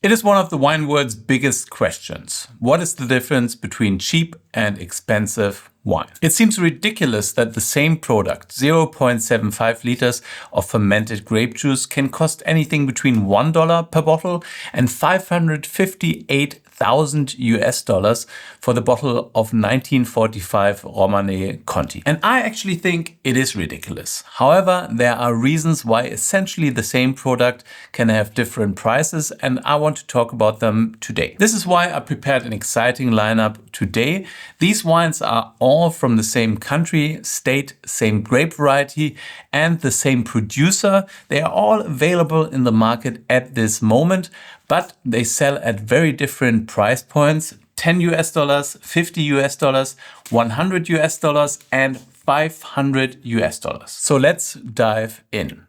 It is one of the wine world's biggest questions. What is the difference between cheap and expensive wine? It seems ridiculous that the same product, 0.75 liters of fermented grape juice, can cost anything between $1 per bottle and 558,000 US dollars for the bottle of 1945 Romanée Conti. And I actually think it is ridiculous. However, there are reasons why essentially the same product can have different prices, and I want to talk about them today. This is why I prepared an exciting lineup today. These wines are all from the same country, state, same grape variety, and the same producer. They are all available in the market at this moment, but they sell at very different price points: 10 US dollars, 50 US dollars, 100 US dollars, and 500 US dollars. So let's dive in.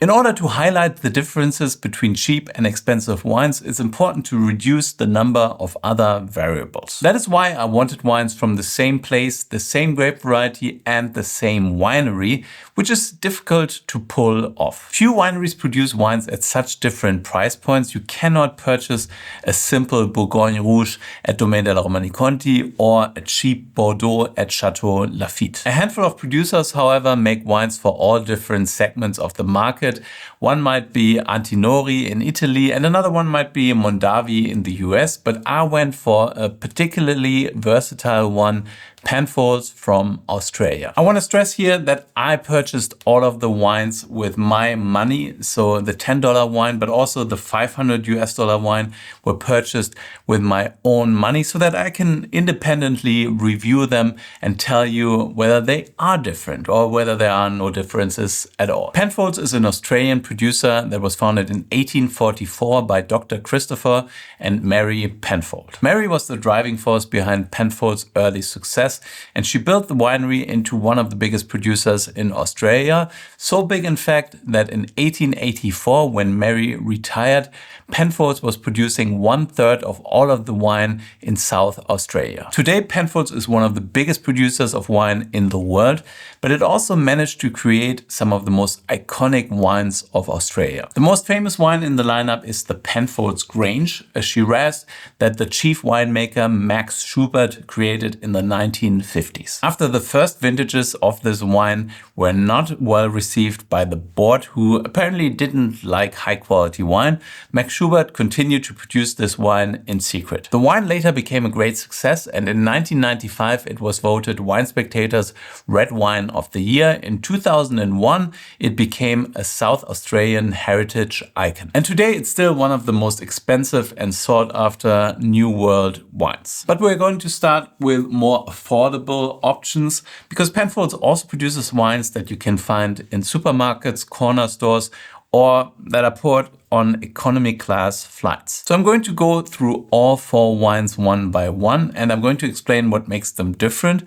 In order to highlight the differences between cheap and expensive wines, it's important to reduce the number of other variables. That is why I wanted wines from the same place, the same grape variety, and the same winery, which is difficult to pull off. Few wineries produce wines at such different price points. You cannot purchase a simple Bourgogne Rouge at Domaine de la Romanée Conti or a cheap Bordeaux at Chateau Lafite. A handful of producers, however, make wines for all different segments of the market. One might be Antinori in Italy and another one might be Mondavi in the US, but I went for a particularly versatile one, Penfolds from Australia. I want to stress here that I purchased all of the wines with my money, so the $10 wine, but also the 500 US dollar wine were purchased with my own money so that I can independently review them and tell you whether they are different or whether there are no differences at all. Penfolds is an Australian producer that was founded in 1844 by Dr. Christopher and Mary Penfold. Mary was the driving force behind Penfold's early success, and she built the winery into one of the biggest producers in Australia. So big, in fact, that in 1884, when Mary retired, Penfolds was producing 1/3 of all of the wine in South Australia. Today, Penfolds is one of the biggest producers of wine in the world, but it also managed to create some of the most iconic wines of Australia. The most famous wine in the lineup is the Penfolds Grange, a Shiraz that the chief winemaker Max Schubert created in the 1950s. After the first vintages of this wine were not well received by the board, who apparently didn't like high quality wine, Max Schubert continued to produce this wine in secret. The wine later became a great success, and in 1995 it was voted Wine Spectator's Red Wine of the Year. In 2001 it became a South Australian heritage icon. And today it's still one of the most expensive and sought after New World wines. But we're going to start with more affordable options, because Penfolds also produces wines that you can find in supermarkets, corner stores, or that are poured on economy class flights. So I'm going to go through all 4 wines one by one, and I'm going to explain what makes them different.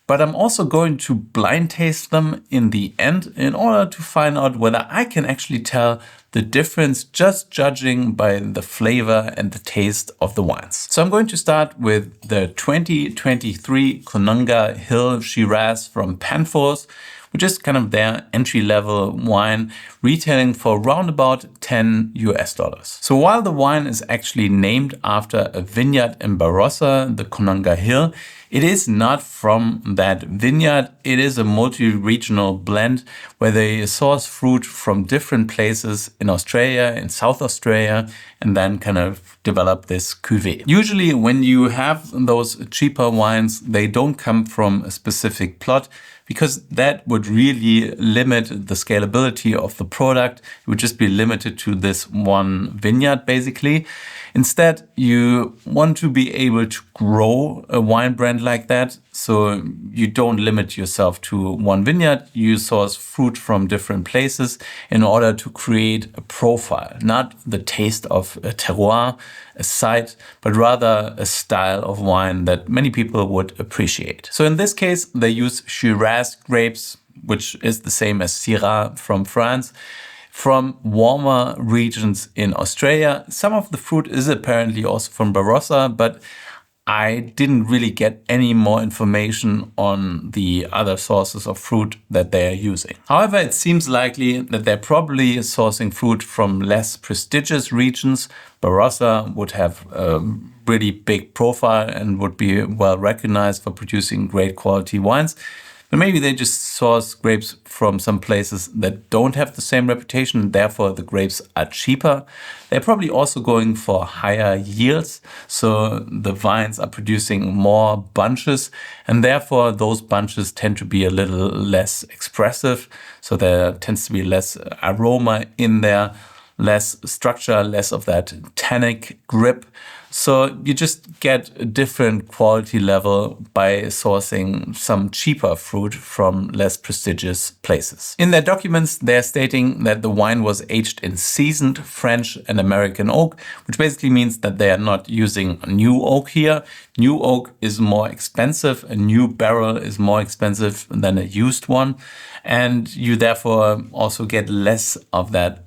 But I'm also going to blind taste them in the end in order to find out whether I can actually tell the difference just judging by the flavor and the taste of the wines. So I'm going to start with the 2023 Koonunga Hill Shiraz from Penfolds, which is kind of their entry-level wine, retailing for around about 10 US dollars. So while the wine is actually named after a vineyard in Barossa, the Koonunga Hill, it is not from that vineyard. It is a multi-regional blend where they source fruit from different places in Australia, in South Australia, and then kind of develop this cuvée. Usually when you have those cheaper wines, they don't come from a specific plot, because that would really limit the scalability of the product. It would just be limited to this one vineyard, basically. Instead, you want to be able to grow a wine brand like that, so you don't limit yourself to one vineyard. You source fruit from different places in order to create a profile, not the taste of a terroir, a site, but rather a style of wine that many people would appreciate. So in this case, they use Shiraz grapes, which is the same as Syrah from France, from warmer regions in Australia. Some of the fruit is apparently also from Barossa, but I didn't really get any more information on the other sources of fruit that they are using. However, it seems likely that they're probably sourcing fruit from less prestigious regions. Barossa would have a really big profile and would be well recognized for producing great quality wines. But maybe they just source grapes from some places that don't have the same reputation, therefore the grapes are cheaper. They're probably also going for higher yields, so the vines are producing more bunches, and therefore those bunches tend to be a little less expressive, so there tends to be less aroma in there, less structure, less of that tannic grip. So you just get a different quality level by sourcing some cheaper fruit from less prestigious places. In their documents, they're stating that the wine was aged in seasoned French and American oak, which basically means that they are not using new oak here. New oak is more expensive. A new barrel is more expensive than a used one. And you therefore also get less of that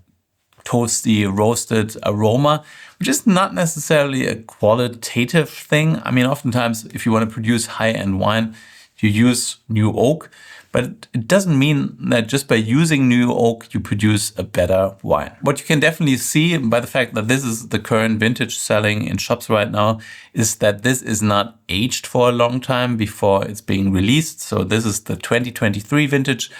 toasty, roasted aroma, which is not necessarily a qualitative thing. I mean, oftentimes, if you want to produce high-end wine, you use new oak, but it doesn't mean that just by using new oak, you produce a better wine. What you can definitely see by the fact that this is the current vintage selling in shops right now is that this is not aged for a long time before it's being released. So this is the 2023 vintage.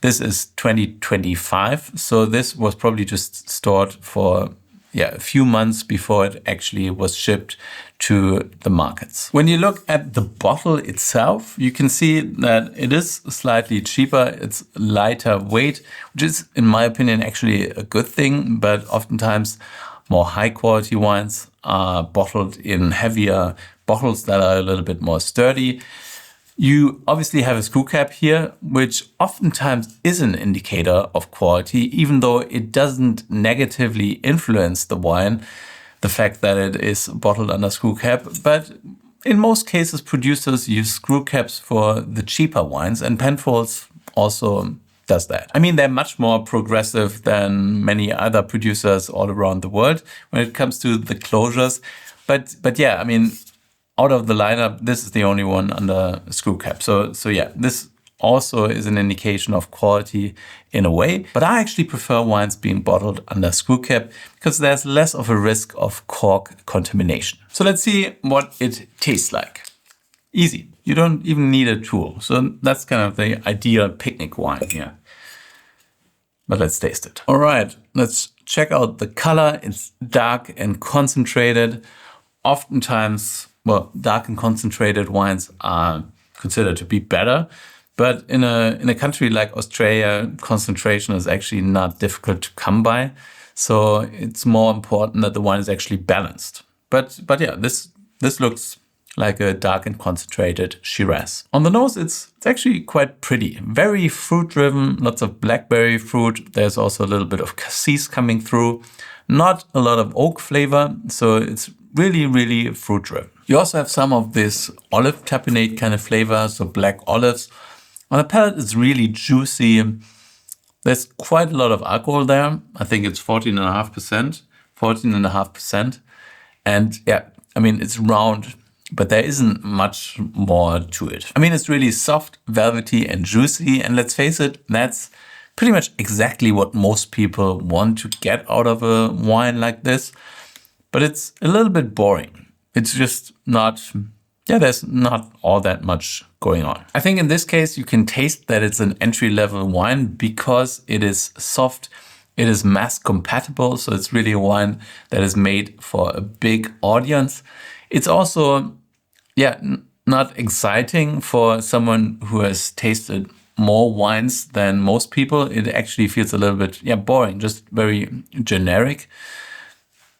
This is 2025, so this was probably just stored for a few months before it actually was shipped to the markets. When you look at the bottle itself, you can see that it is slightly cheaper. It's lighter weight, which is, in my opinion, actually a good thing, but oftentimes more high quality wines are bottled in heavier bottles that are a little bit more sturdy. You obviously have a screw cap here, which oftentimes is an indicator of quality, even though it doesn't negatively influence the wine, the fact that it is bottled under screw cap. But in most cases, producers use screw caps for the cheaper wines, and Penfolds also does that. I mean, they're much more progressive than many other producers all around the world when it comes to the closures. But yeah, I mean, out of the lineup, this is the only one under a screw cap. So yeah, this also is an indication of quality in a way. But I actually prefer wines being bottled under screw cap because there's less of a risk of cork contamination. So let's see what it tastes like. Easy. You don't even need a tool. So that's kind of the ideal picnic wine here. But let's taste it. All right, let's check out the color. It's dark and concentrated. Oftentimes, well, dark and concentrated wines are considered to be better, but in a country like Australia, concentration is actually not difficult to come by. So it's more important that the wine is actually balanced. But yeah, this looks like a dark and concentrated Shiraz. On the nose, it's actually quite pretty. Very fruit driven, lots of blackberry fruit. There's also a little bit of cassis coming through. Not a lot of oak flavor, so it's really, really fruit driven. You also have some of this olive tapenade kind of flavor, so black olives. On the palate, it's really juicy. There's quite a lot of alcohol there. I think it's 14.5%. And yeah, I mean, it's round, but there isn't much more to it. I mean, it's really soft, velvety, and juicy. And let's face it, that's pretty much exactly what most people want to get out of a wine like this. But it's a little bit boring. It's just not, there's not all that much going on. I think in this case, you can taste that it's an entry-level wine because it is soft, it is mass compatible. So it's really a wine that is made for a big audience. It's also, not exciting for someone who has tasted more wines than most people. It actually feels a little bit, boring, just very generic.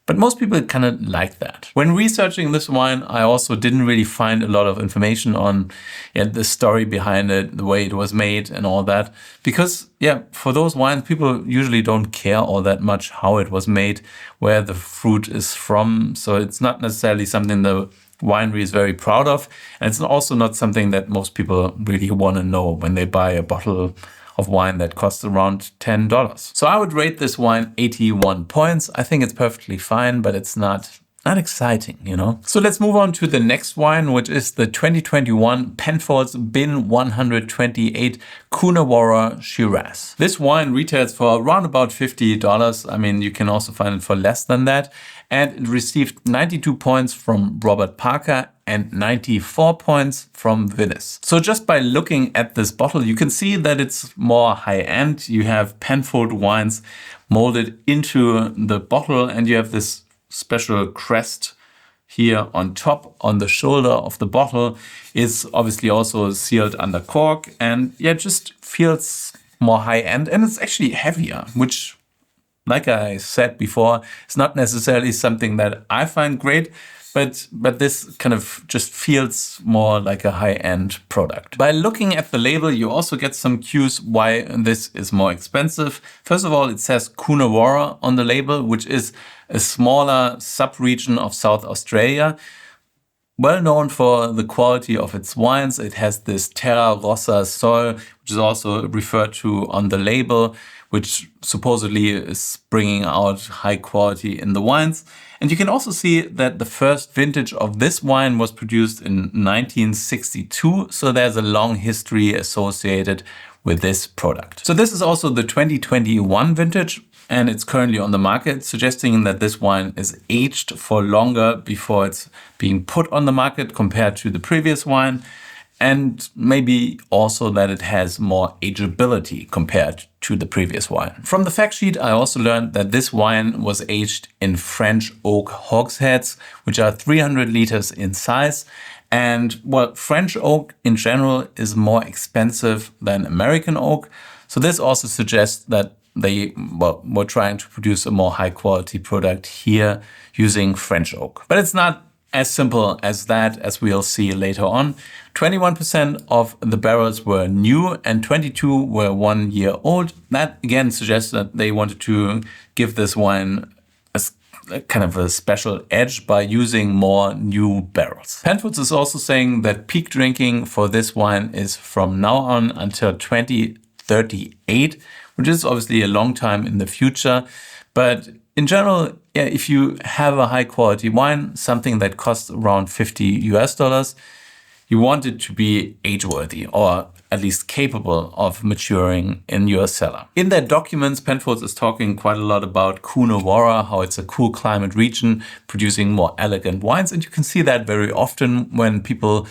But most people kind of like that. When researching this wine, I also didn't really find a lot of information on the story behind it, the way it was made and all that. Because, for those wines, people usually don't care all that much how it was made, where the fruit is from. So it's not necessarily something the winery is very proud of. And it's also not something that most people really want to know when they buy a bottle of wine that costs around $10. So I would rate this wine 81 points. I think it's perfectly fine, but it's not not exciting, you know? So let's move on to the next wine, which is the 2021 Penfolds Bin 128 Coonawarra Shiraz. This wine retails for around about $50. I mean, you can also find it for less than that. And it received 92 points from Robert Parker and 94 points from Venice. So just by looking at this bottle, you can see that it's more high-end. You have Penfold wines molded into the bottle, and you have this special crest here on top on the shoulder of the bottle. Is obviously also sealed under cork, and yeah, it just feels more high-end, and it's actually heavier, which, like I said before, is not necessarily something that I find great, but this kind of just feels more like a high-end product. By looking at the label, you also get some cues why this is more expensive. First of all, it says Coonawarra on the label, which is a smaller sub-region of South Australia. Well known for the quality of its wines. It has this terra rossa soil, which is also referred to on the label, which supposedly is bringing out high quality in the wines. And you can also see that the first vintage of this wine was produced in 1962. So there's a long history associated with this product. So this is also the 2021 vintage, and it's currently on the market, suggesting that this wine is aged for longer before it's being put on the market compared to the previous wine. And maybe also that it has more ageability compared to the previous wine. From the fact sheet, I also learned that this wine was aged in French oak hogsheads, which are 300 liters in size. And well, French oak in general is more expensive than American oak. So this also suggests that they were trying to produce a more high quality product here using French oak. But it's not as simple as that, as we'll see later on. 21% of the barrels were new and 22 were 1 year old. That again suggests that they wanted to give this wine a kind of a special edge by using more new barrels. Penfolds is also saying that peak drinking for this wine is from now on until 2038, which is obviously a long time in the future. But in general, yeah, if you have a high quality wine, something that costs around $50, you want it to be age-worthy or at least capable of maturing in your cellar. In their documents, Penfolds is talking quite a lot about Coonawarra, how it's a cool climate region producing more elegant wines. And you can see that very often when people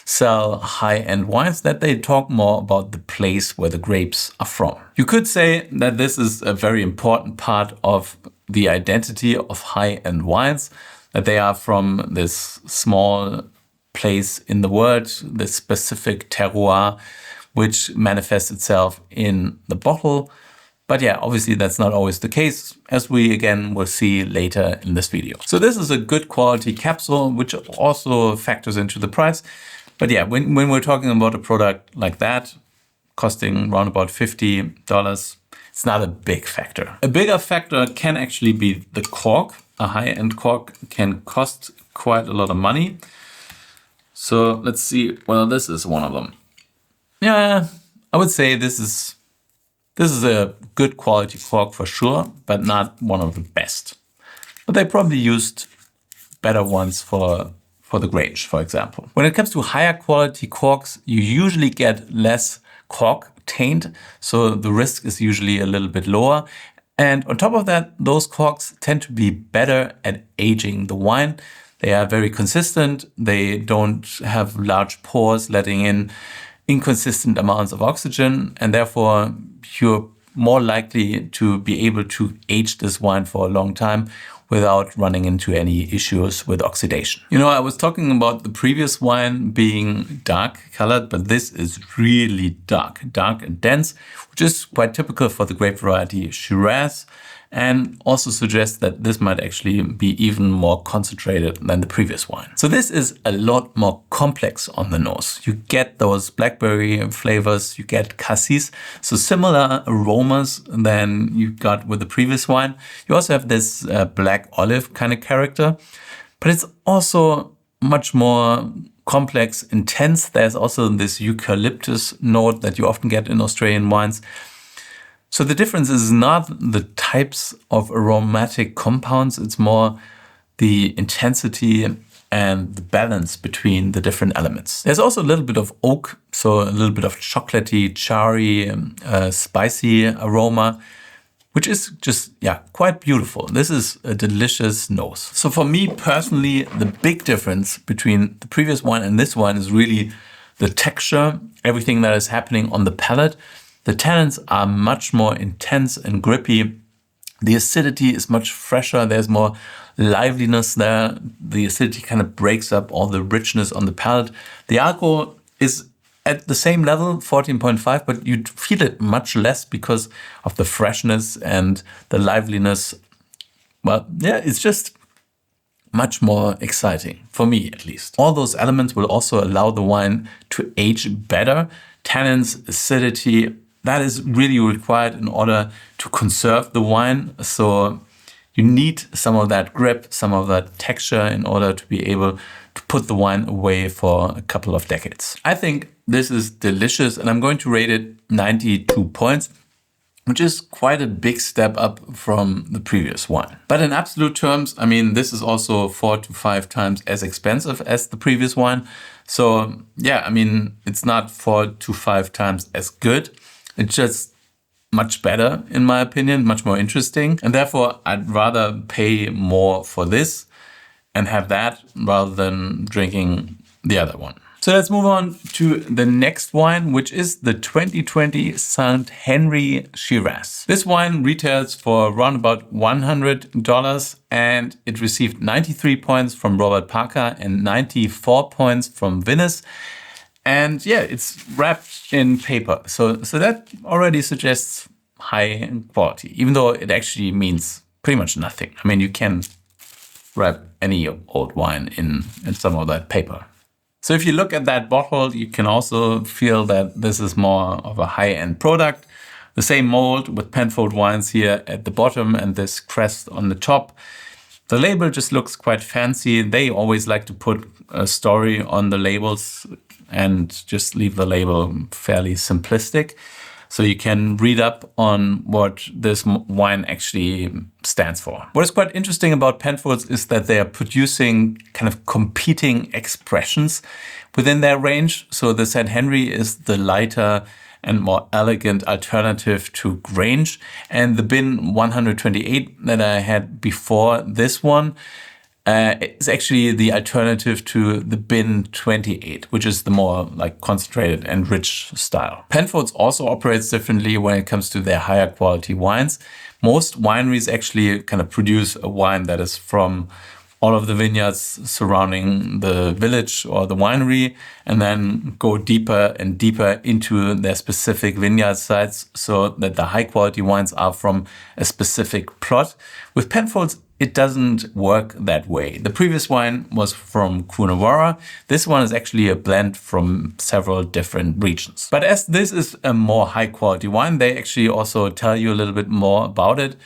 sell high-end wines, that they talk more about the place where the grapes are from. You could say that this is a very important part of the identity of high-end wines, that they are from this small place in the world, this specific terroir, which manifests itself in the bottle. But yeah, obviously that's not always the case, as we again will see later in this video. So this is a good quality capsule, which also factors into the price. But yeah, when we're talking about a product like that, costing around about $50, it's not a big factor. A bigger factor can actually be the cork. A high-end cork can cost quite a lot of money. So let's see, well, this is one of them. Yeah, I would say this is a good quality cork for sure, but not one of the best. But they probably used better ones for the Grange, for example. When it comes to higher quality corks, you usually get less cork taint, so the risk is usually a little bit lower. And on top of that, those corks tend to be better at aging the wine. They are very consistent. They don't have large pores letting in inconsistent amounts of oxygen, and therefore you're more likely to be able to age this wine for a long time without running into any issues with oxidation. You know, I was talking about the previous wine being dark colored, but this is really dark and dense, which is quite typical for the grape variety Shiraz, and also suggests that this might actually be even more concentrated than the previous wine. So this is a lot more complex on the nose. You get those blackberry flavors, you get cassis, so similar aromas than you got with the previous wine. You also have this black olive kind of character, but it's also much more complex, intense. There's also this eucalyptus note that you often get in Australian wines. So the difference is not the types of aromatic compounds, it's more the intensity and the balance between the different elements. There's also a little bit of oak, so a little bit of chocolatey, charry, spicy aroma, which is just, yeah, quite beautiful. This is a delicious nose. So for me personally, the big difference between the previous wine and this wine is really the texture, everything that is happening on the palate. The tannins are much more intense and grippy. The acidity is much fresher. There's more liveliness there. The acidity kind of breaks up all the richness on the palate. The alcohol is at the same level, 14.5, but you feel it much less because of the freshness and the liveliness. Well, yeah, it's just much more exciting, for me at least. All those elements will also allow the wine to age better. Tannins, acidity, that is really required in order to conserve the wine. So you need some of that grip, some of that texture in order to be able to put the wine away for a couple of decades. I think this is delicious and I'm going to rate it 92 points, which is quite a big step up from the previous wine. But in absolute terms, I mean, this is also 4 to 5 times as expensive as the previous wine. So yeah, I mean, it's not 4 to 5 times as good. It's just much better, in my opinion, much more interesting. And therefore, I'd rather pay more for this and have that rather than drinking the other one. So let's move on to the next wine, which is the 2020 St. Henri Shiraz. This wine retails for around about $100 and it received 93 points from Robert Parker and 94 points from Vinous. And yeah, it's wrapped in paper. So that already suggests high quality, even though it actually means pretty much nothing. I mean, you can wrap any old wine in some of that paper. So if you look at that bottle, you can also feel that this is more of a high-end product. The same mold with Penfolds wines here at the bottom and this crest on the top. The label just looks quite fancy. They always like to put a story on the labels and just leave the label fairly simplistic. So you can read up on what this wine actually stands for. What is quite interesting about Penfolds is that they are producing kind of competing expressions within their range. So the St. Henri is the lighter and more elegant alternative to Grange. And the Bin 128 that I had before this one is actually the alternative to the Bin 28, which is the more like concentrated and rich style. Penfolds also operates differently when it comes to their higher quality wines. Most wineries actually kind of produce a wine that is from all of the vineyards surrounding the village or the winery, and then go deeper and deeper into their specific vineyard sites so that the high quality wines are from a specific plot. With Penfolds, it doesn't work that way. The previous wine was from Coonawarra. This one is actually a blend from several different regions. But as this is a more high quality wine, they actually also tell you a little bit more about it.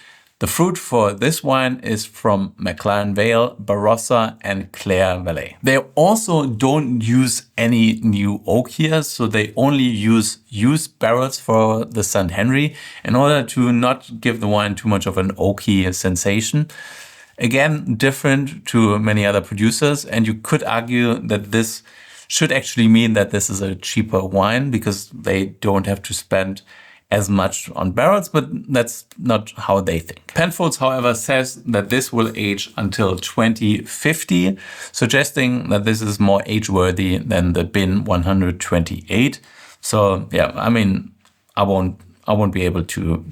The fruit for this wine is from McLaren Vale, Barossa and Clare Valley. They also don't use any new oak here, so they only use used barrels for the St. Henri in order to not give the wine too much of an oaky sensation. Again, different to many other producers, and you could argue that this should actually mean that this is a cheaper wine because they don't have to spend as much on barrels, but that's not how they think. Penfolds, however, says that this will age until 2050, suggesting that this is more age-worthy than the Bin 128. So yeah, I mean, I won't be able to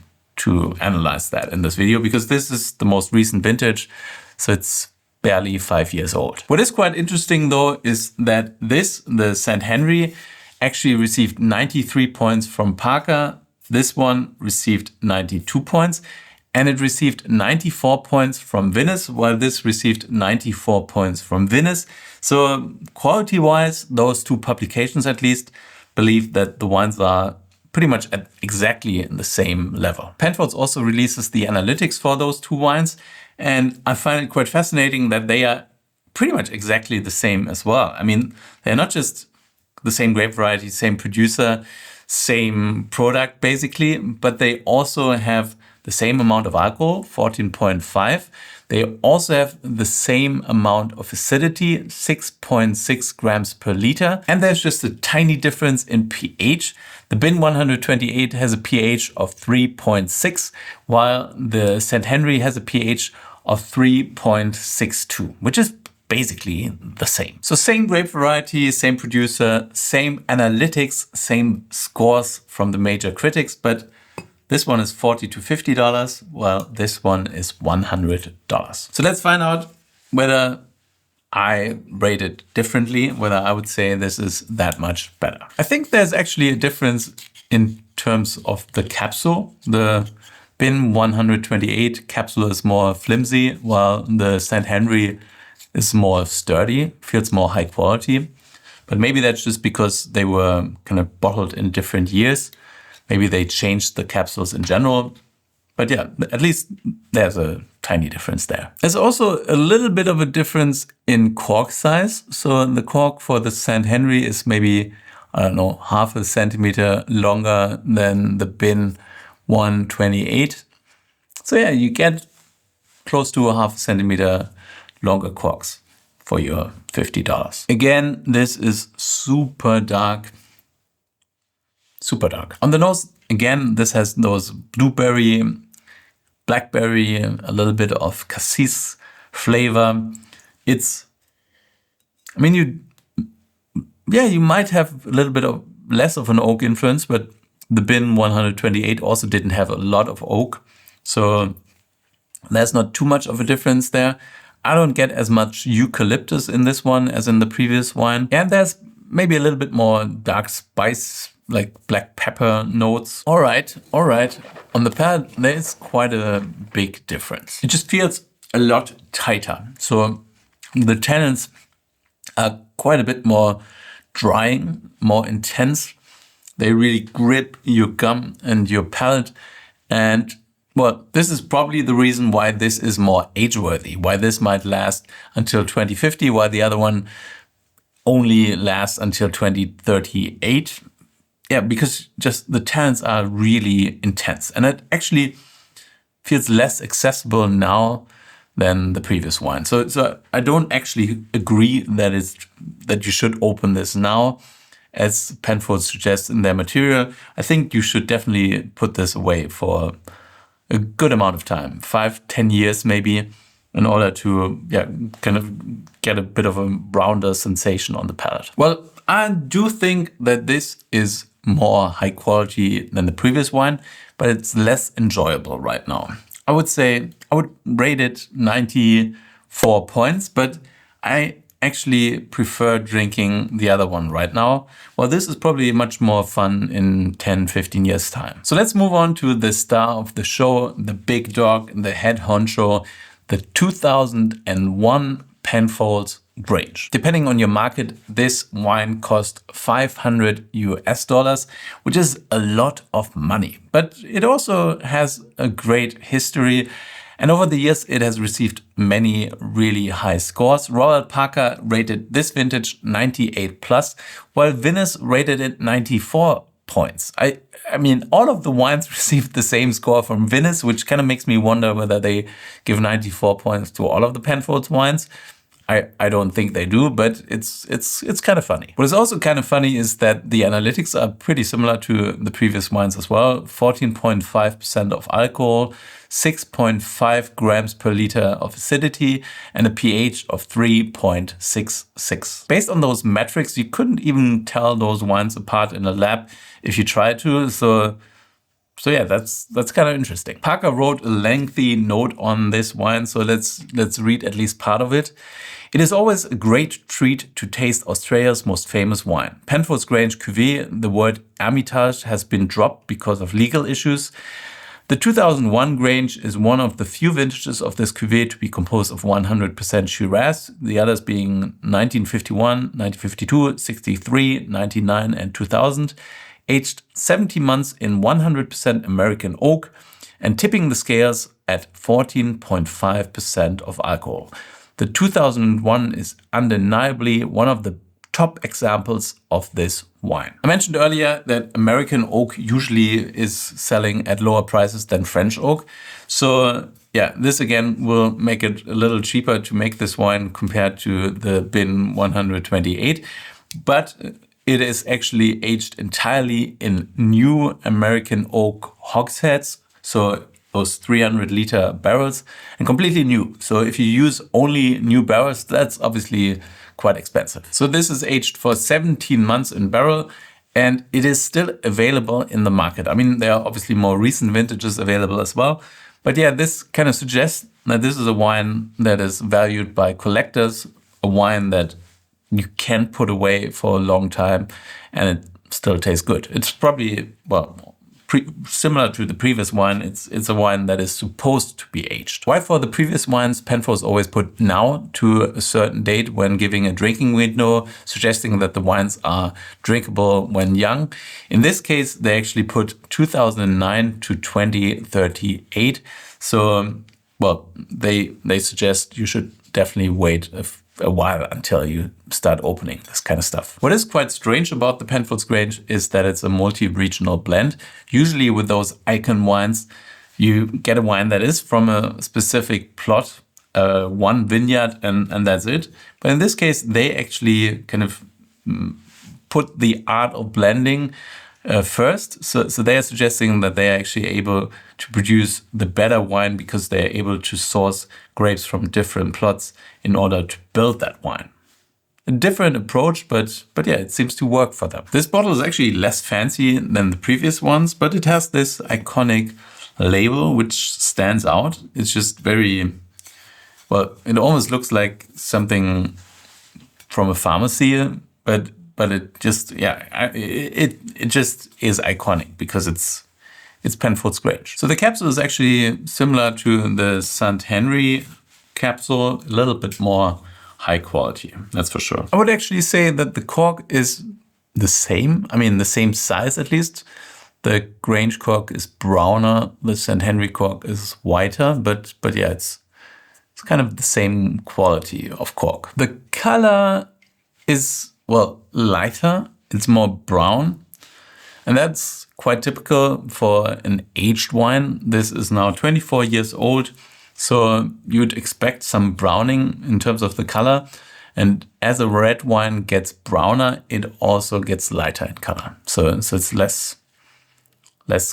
analyze that in this video because this is the most recent vintage, so it's barely 5 years old. What is quite interesting though is that the St. Henri, actually received 93 points from Parker. This one received 92 points and it received 94 points from Vinous, while this received 94 points from Vinous. So quality-wise, those two publications at least believe that the wines are pretty much at exactly the same level. Penfolds also releases the analytics for those two wines, and I find it quite fascinating that they are pretty much exactly the same as well. I mean, they're not just the same grape variety, same producer, same product basically, but they also have the same amount of alcohol, 14.5. They also have the same amount of acidity, 6.6 grams per liter. And there's just a tiny difference in pH. The Bin 128 has a pH of 3.6, while the St. Henri has a pH of 3.62, which is basically the same. So same grape variety, same producer, same analytics, same scores from the major critics, but this one is $40 to $50, while this one is $100. So let's find out whether I rate it differently, whether I would say this is that much better. I think there's actually a difference in terms of the capsule. The Bin 128 capsule is more flimsy, while the St. Henri is more sturdy, feels more high quality. But maybe that's just because they were kind of bottled in different years. Maybe they changed the capsules in general. But yeah, at least there's a tiny difference there. There's also a little bit of a difference in cork size. So the cork for the St. Henri is maybe, I don't know, half a centimeter longer than the Bin 128. So yeah, you get close to a half a centimeter longer corks for your $50. Again, this is super dark. Super dark. On the nose, again, this has those blueberry, blackberry, a little bit of cassis flavor. It's, I mean, you might have a little bit of less of an oak influence, but the Bin 128 also didn't have a lot of oak. So there's not too much of a difference there. I don't get as much eucalyptus in this one as in the previous wine. And there's maybe a little bit more dark spice, like black pepper notes. All right. On the palate, there is quite a big difference. It just feels a lot tighter. So the tannins are quite a bit more drying, more intense. They really grip your gum and your palate. And well, this is probably the reason why this is more age-worthy, why this might last until 2050, while the other one only lasts until 2038. Yeah, because just the tannins are really intense. And it actually feels less accessible now than the previous wine. So I don't actually agree that you should open this now, as Penfolds suggests in their material. I think you should definitely put this away for a good amount of time, 5-10 years maybe, in order to kind of get a bit of a rounder sensation on the palate. Well, I do think that this is more high quality than the previous wine, but it's less enjoyable right now. I would say I would rate it 94 points, but I actually prefer drinking the other one right now. Well, this is probably much more fun in 10-15 years time. So let's move on to the star of the show, the big dog, the head honcho, the 2001 Penfolds Grange. Depending on your market, this wine cost $500, which is a lot of money. But it also has a great history. And over the years, it has received many really high scores. Royal Parker rated this vintage 98+, while Vinous rated it 94 points. I mean, all of the wines received the same score from Vinous, which kind of makes me wonder whether they give 94 points to all of the Penfolds wines. I don't think they do, but it's kind of funny. What is also kind of funny is that the analytics are pretty similar to the previous wines as well. 14.5% of alcohol, 6.5 grams per liter of acidity, and a pH of 3.66. Based on those metrics, you couldn't even tell those wines apart in a lab if you tried to. So yeah, that's kind of interesting. Parker wrote a lengthy note on this wine, so let's read at least part of it. It is always a great treat to taste Australia's most famous wine. Penfolds Grange Cuvée, the word Hermitage has been dropped because of legal issues. The 2001 Grange is one of the few vintages of this cuvée to be composed of 100% Shiraz, the others being 1951, 1952, 63, 99 and 2000. Aged 70 months in 100% American oak and tipping the scales at 14.5% of alcohol. The 2001 is undeniably one of the top examples of this wine. I mentioned earlier that American oak usually is selling at lower prices than French oak. So yeah, this again will make it a little cheaper to make this wine compared to the Bin 128. But it is actually aged entirely in new American oak hogsheads. So those 300-liter barrels, and completely new. So if you use only new barrels, that's obviously quite expensive. So this is aged for 17 months in barrel, and it is still available in the market. I mean, there are obviously more recent vintages available as well. But yeah, this kind of suggests that this is a wine that is valued by collectors, a wine that you can put away for a long time and it still tastes good. It's probably, well, similar to the previous wine, it's a wine that is supposed to be aged. Why for the previous wines, Penfolds always put now to a certain date when giving a drinking window, suggesting that the wines are drinkable when young. In this case, they actually put 2009 to 2038. So, well, they suggest you should definitely wait a while until you start opening this kind of stuff. What is quite strange about the Penfolds Grange is that it's a multi-regional blend. Usually with those icon wines, you get a wine that is from a specific plot, one vineyard, and that's it. But in this case, they actually kind of put the art of blending first. So they are suggesting that they are actually able to produce the better wine because they are able to source grapes from different plots in order to build that wine. A different approach, but yeah, it seems to work for them. This bottle is actually less fancy than the previous ones, but it has this iconic label which stands out. It's just very, well, it almost looks like something from a pharmacy, but it just, yeah, it just is iconic because it's Penfolds Grange. So the capsule is actually similar to the St. Henri capsule, a little bit more high quality, that's for sure. I would actually say that the cork is the same. I mean, the same size at least. The Grange cork is browner, the St. Henri cork is whiter, but yeah, it's kind of the same quality of cork. The color is, well, lighter. It's more brown. And that's quite typical for an aged wine. This is now 24 years old. So you'd expect some browning in terms of the color. And as a red wine gets browner, it also gets lighter in color. So it's less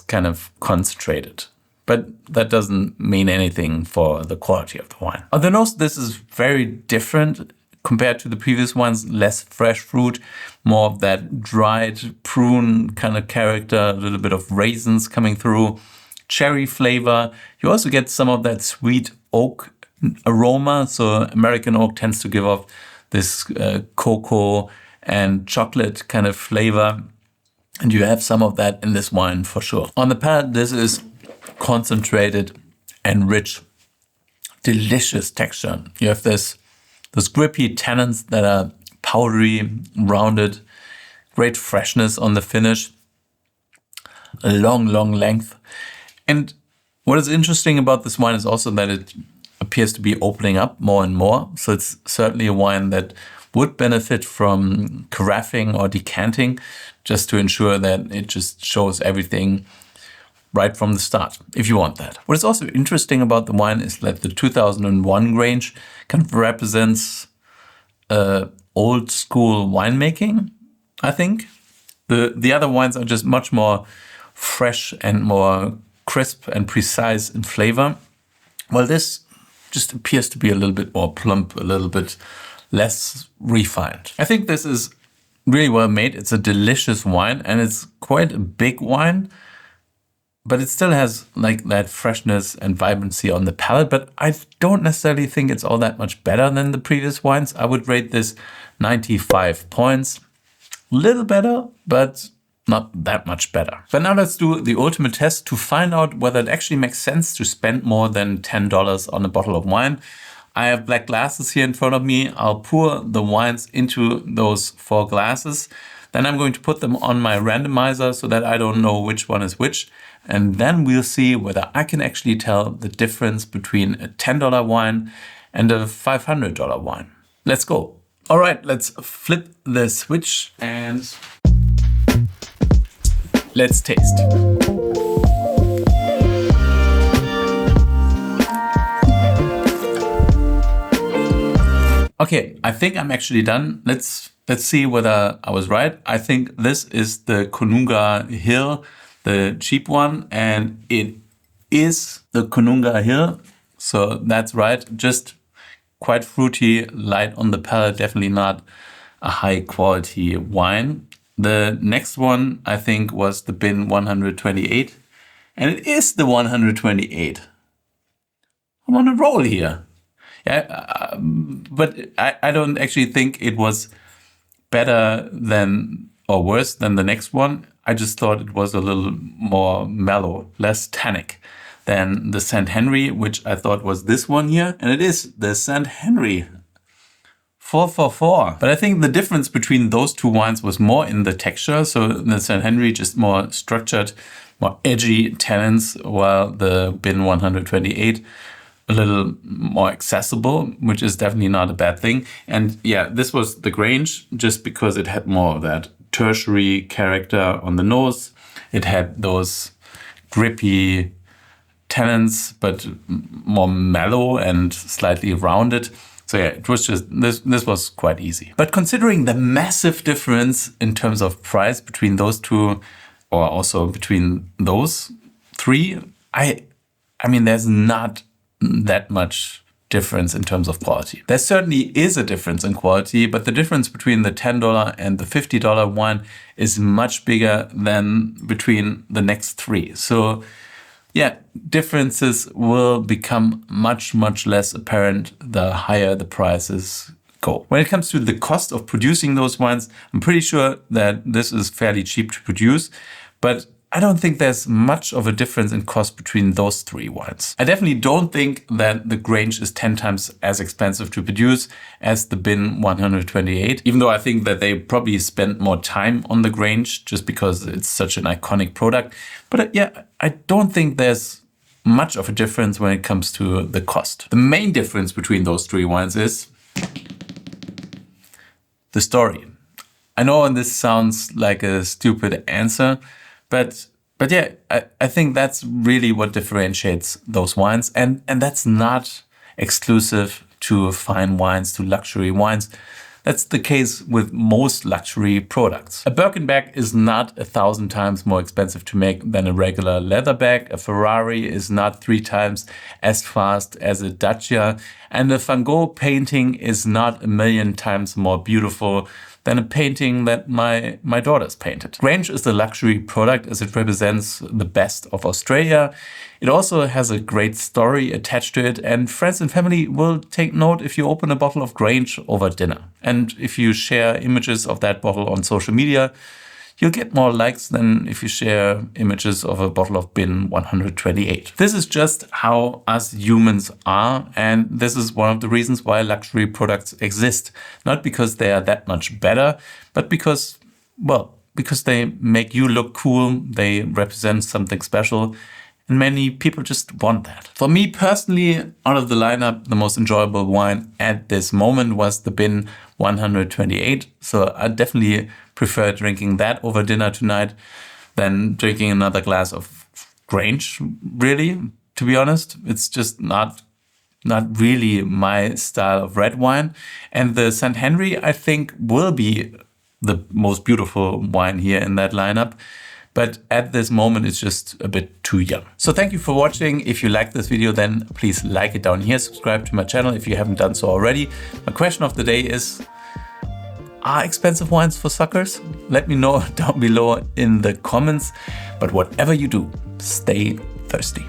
kind of concentrated. But that doesn't mean anything for the quality of the wine. On the nose, this is very different compared to the previous ones. Less fresh fruit, more of that dried prune kind of character, a little bit of raisins coming through, cherry flavor. You also get some of that sweet oak aroma. So American oak tends to give off this cocoa and chocolate kind of flavor. And you have some of that in this wine for sure. On the palate, this is concentrated and rich, delicious texture. You have those grippy tannins that are powdery, rounded, great freshness on the finish, a long length. And what is interesting about this wine is also that it appears to be opening up more and more. So it's certainly a wine that would benefit from caraffing or decanting, just to ensure that it just shows everything right from the start, if you want that. What is also interesting about the wine is that the 2001 Grange kind of represents old school winemaking, I think. The other wines are just much more fresh and more crisp and precise in flavor. Well, this just appears to be a little bit more plump, a little bit less refined. I think this is really well made. It's a delicious wine and it's quite a big wine, but it still has like that freshness and vibrancy on the palate. But I don't necessarily think it's all that much better than the previous wines. I would rate this 95 points. A little better, but not that much better. But now let's do the ultimate test to find out whether it actually makes sense to spend more than $10 on a bottle of wine. I have black glasses here in front of me. I'll pour the wines into those 4 glasses. Then I'm going to put them on my randomizer so that I don't know which one is which. And then we'll see whether I can actually tell the difference between a $10 wine and a $500 wine. Let's go. All right, let's flip the switch and let's taste. Okay, I think I'm actually done. Let's see whether I was right. I think this is the Koonunga Hill, the cheap one, and it is the Koonunga Hill. So that's right. Just quite fruity, light on the palate, definitely not a high quality wine. The next one I think was the bin 128, and it is the 128. I'm on a roll here. Yeah, but I don't actually think it was better than or worse than the next one. I just thought it was a little more mellow, less tannic than the St. Henri, which I thought was this one here. And it is the St. Henri 444. But I think the difference between those two wines was more in the texture. So the St. Henri just more structured, more edgy tannins, while the bin 128 a little more accessible, which is definitely not a bad thing. And yeah, this was the Grange just because it had more of that tertiary character on the nose. It had those grippy tannins, but more mellow and slightly rounded. So yeah, it was just, this was quite easy. But considering the massive difference in terms of price between those two, or also between those three, I mean, there's not that much difference in terms of quality. There certainly is a difference in quality, but the difference between the $10 and the $50 wine is much bigger than between the next three. So yeah, differences will become much, much less apparent the higher the prices go. When it comes to the cost of producing those wines, I'm pretty sure that this is fairly cheap to produce, but I don't think there's much of a difference in cost between those three wines. I definitely don't think that the Grange is 10 times as expensive to produce as the bin 128, even though I think that they probably spent more time on the Grange just because it's such an iconic product. But yeah, I don't think there's much of a difference when it comes to the cost. The main difference between those three wines is the story. I know this sounds like a stupid answer, but yeah, I think that's really what differentiates those wines. And that's not exclusive to fine wines, to luxury wines. That's the case with most luxury products. A Birkin bag is not 1,000 times more expensive to make than a regular leather bag. A Ferrari is not 3 times as fast as a Dacia. And a Van Gogh painting is not 1,000,000 times more beautiful than a painting that my daughters painted. Grange is a luxury product as it represents the best of Australia. It also has a great story attached to it, and friends and family will take note if you open a bottle of Grange over dinner. And if you share images of that bottle on social media, you'll get more likes than if you share images of a bottle of bin 128. This is just how us humans are, and this is one of the reasons why luxury products exist. Not because they are that much better, but because they make you look cool, they represent something special, and many people just want that. For me personally, out of the lineup, the most enjoyable wine at this moment was the bin 128. So I definitely prefer drinking that over dinner tonight than drinking another glass of Grange, really, to be honest. It's just not really my style of red wine. And the St. Henri, I think, will be the most beautiful wine here in that lineup. But at this moment, it's just a bit too young. So thank you for watching. If you like this video, then please like it down here. Subscribe to my channel if you haven't done so already. My question of the day is, are expensive wines for suckers? Let me know down below in the comments. But whatever you do, stay thirsty.